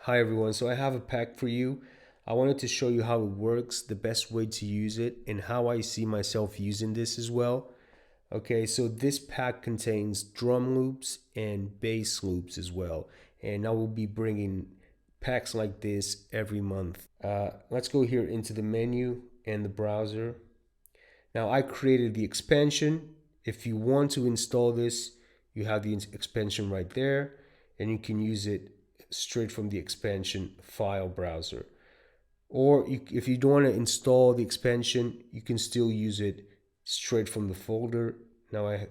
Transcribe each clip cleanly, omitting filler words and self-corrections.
Hi everyone, so I have a pack for you. I wanted to show you how it works, the best way to use it, and how I see myself using this as well. Okay, so this pack contains drum loops and bass loops as well, and I will be bringing packs like this every month. Let's go here into the menu and the browser. Now I created the expansion. If you want to install this, you have the expansion right there, and you can use it straight from the expansion file browser. Or if you don't want to install the expansion, you can still use it straight from the folder. Now I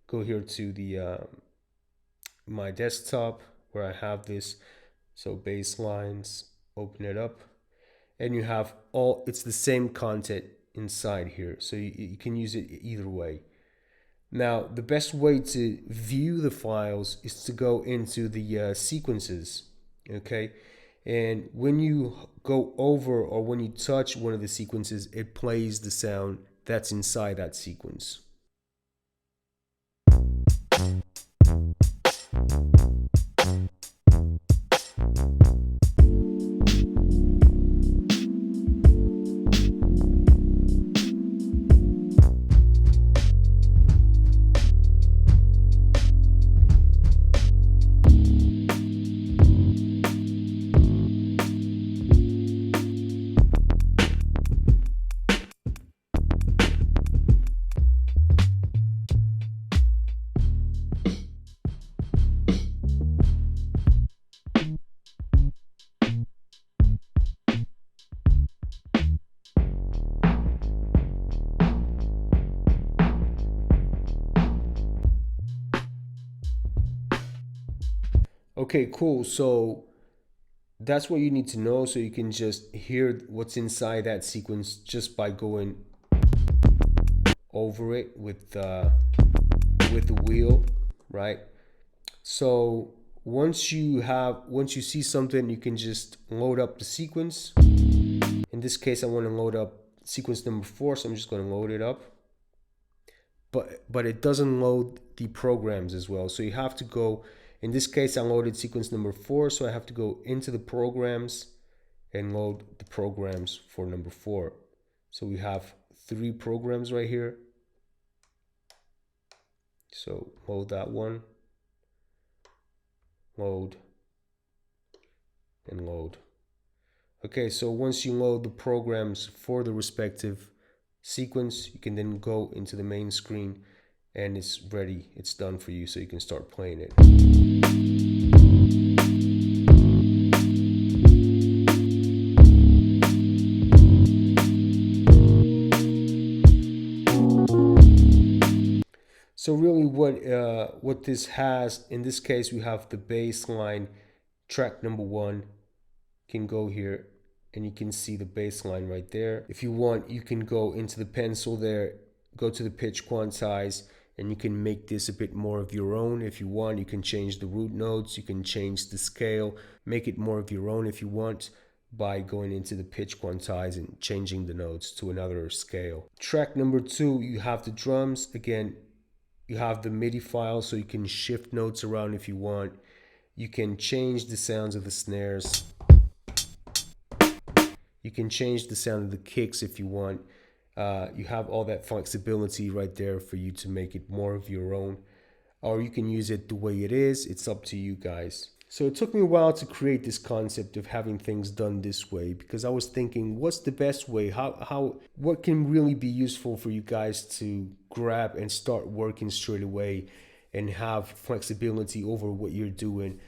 go here to the my desktop where I have this. So baselines, open it up, and you have it's the same content inside here. So you can use it either way. Now, the best way to view the files is to go into the sequences, okay? And when you go over or when you touch one of the sequences, it plays the sound that's inside that sequence. Okay, cool. So that's what you need to know so you can just hear what's inside that sequence just by going over it with the wheel, right? So once you see something, you can just load up the sequence. In this case, I want to load up sequence number 4, so I'm just going to load it up. But it doesn't load the programs as well. So you have to go, in this case, I loaded sequence number 4, so I have to go into the programs and load the programs for number 4. So we have 3 programs right here. So load that one, load, and load. Okay, so once you load the programs for the respective sequence, you can then go into the main screen and it's ready, it's done for you, so you can start playing it. So really what this has, in this case, we have the bass line, track number 1, can go here and you can see the bass line right there. If you want, you can go into the pencil there, go to the pitch quantize, and you can make this a bit more of your own. If you want, you can change the root notes, you can change the scale, make it more of your own if you want, by going into the pitch quantize and changing the notes to another scale. Track number 2, you have the drums. Again, you have the MIDI file, so you can shift notes around if you want. You can change the sounds of the snares. You can change the sound of the kicks if you want. You have all that flexibility right there for you to make it more of your own. Or you can use it the way it is. It's up to you guys. So it took me a while to create this concept of having things done this way, because I was thinking, what's the best way? What can really be useful for you guys to grab and start working straight away and have flexibility over what you're doing?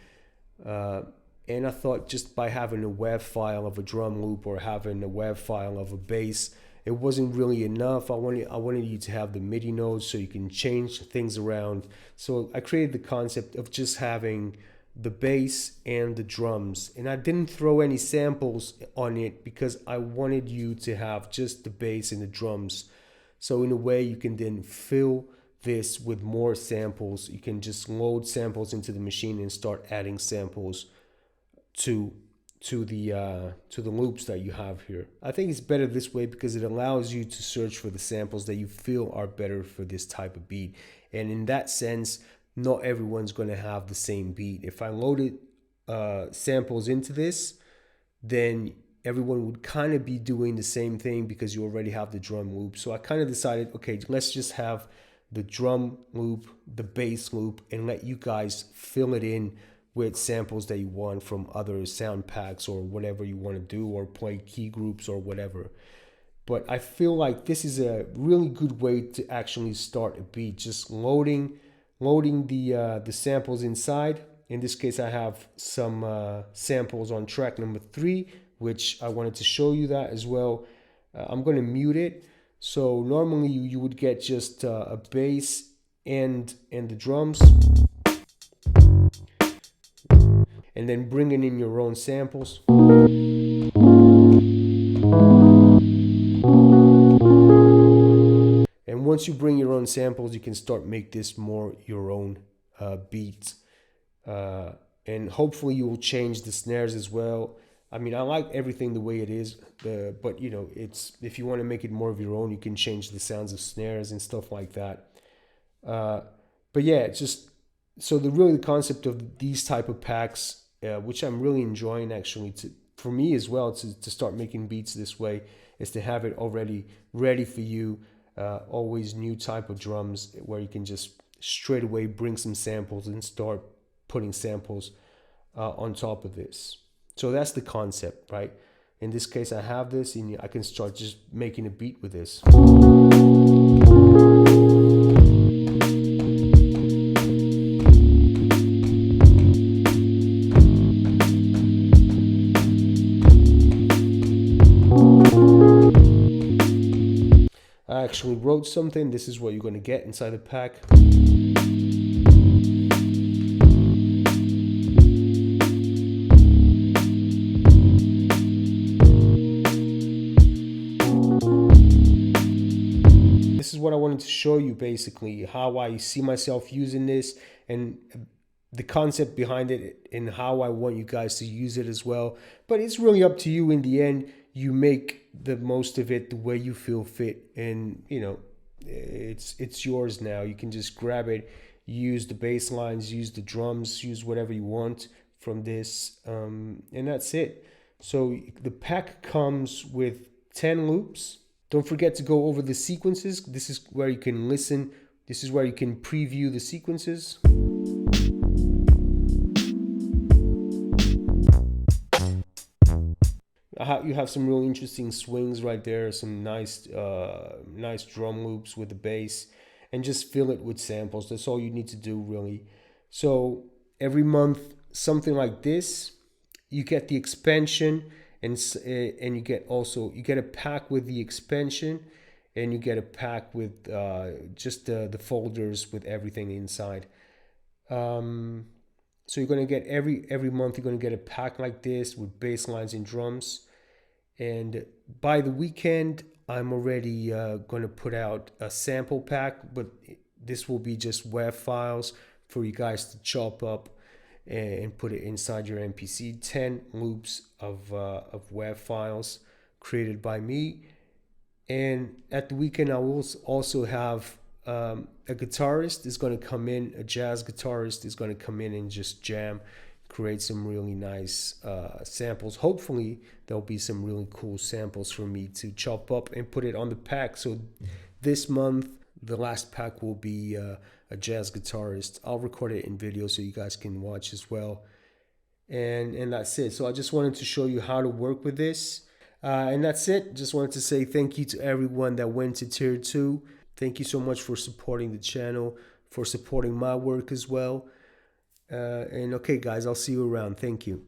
And I thought just by having a WAV file of a drum loop or having a WAV file of a bass, it wasn't really enough. I wanted you to have the MIDI notes so you can change things around. So I created the concept of just having the bass and the drums, and I didn't throw any samples on it because I wanted you to have just the bass and the drums. So in a way, you can then fill this with more samples. You can just load samples into the machine and start adding samples to the loops that you have here. I think it's better this way because it allows you to search for the samples that you feel are better for this type of beat. And in that sense, not everyone's going to have the same beat. If I loaded samples into this, then everyone would kind of be doing the same thing because you already have the drum loop. So I kind of decided, okay, let's just have the drum loop, the bass loop, and let you guys fill it in with samples that you want from other sound packs or whatever you want to do, or play key groups or whatever. But I feel like this is a really good way to actually start a beat, just loading the samples inside. In this case, I have some samples on track number 3, which I wanted to show you that as well. I'm going to mute it. So normally you would get just a bass and the drums, and then bringing in your own samples. And once you bring your own samples, you can start make this more your own beat. And hopefully you will change the snares as well. I mean, I like everything the way it is, but you know, it's, if you want to make it more of your own, you can change the sounds of snares and stuff like that. But yeah, it's just, so the concept of these type of packs, which I'm really enjoying actually, for me as well, to start making beats this way, is to have it already ready for you. Always new type of drums where you can just straight away bring some samples and start putting samples on top of this. So that's the concept, right? In this case, I have this and I can start just making a beat with this. I actually wrote something. This is what you're going to get inside the pack. This is what I wanted to show you, basically, how I see myself using this and the concept behind it and how I want you guys to use it as well. But it's really up to you in the end. You make the most of it the way you feel fit, and you know, it's yours now. You can just grab it, use the bass lines, use the drums, use whatever you want from this, and that's it. So the pack comes with 10 loops. Don't forget to go over the sequences. This is where you can listen. This is where you can preview the sequences. You have some really interesting swings right there, some nice drum loops with the bass, and just fill it with samples. That's all you need to do, really. So every month, something like this, you get the expansion, and you get a pack with the expansion, and you get a pack with just the folders with everything inside. So you're gonna get every month, you're gonna get a pack like this with bass lines and drums. And by the weekend, I'm already going to put out a sample pack, but this will be just WAV files for you guys to chop up and put it inside your MPC. 10 loops of WAV files created by me. And at the weekend, I will also have a guitarist is going to come in, a jazz guitarist is going to come in and just jam, create some really nice samples. Hopefully there'll be some really cool samples for me to chop up and put it on the pack. So this month, the last pack will be a jazz guitarist. I'll record it in video so you guys can watch as well. And that's it. So I just wanted to show you how to work with this. And that's it. Just wanted to say thank you to everyone that went to tier 2. Thank you so much for supporting the channel, for supporting my work as well. And okay, guys, I'll see you around. Thank you.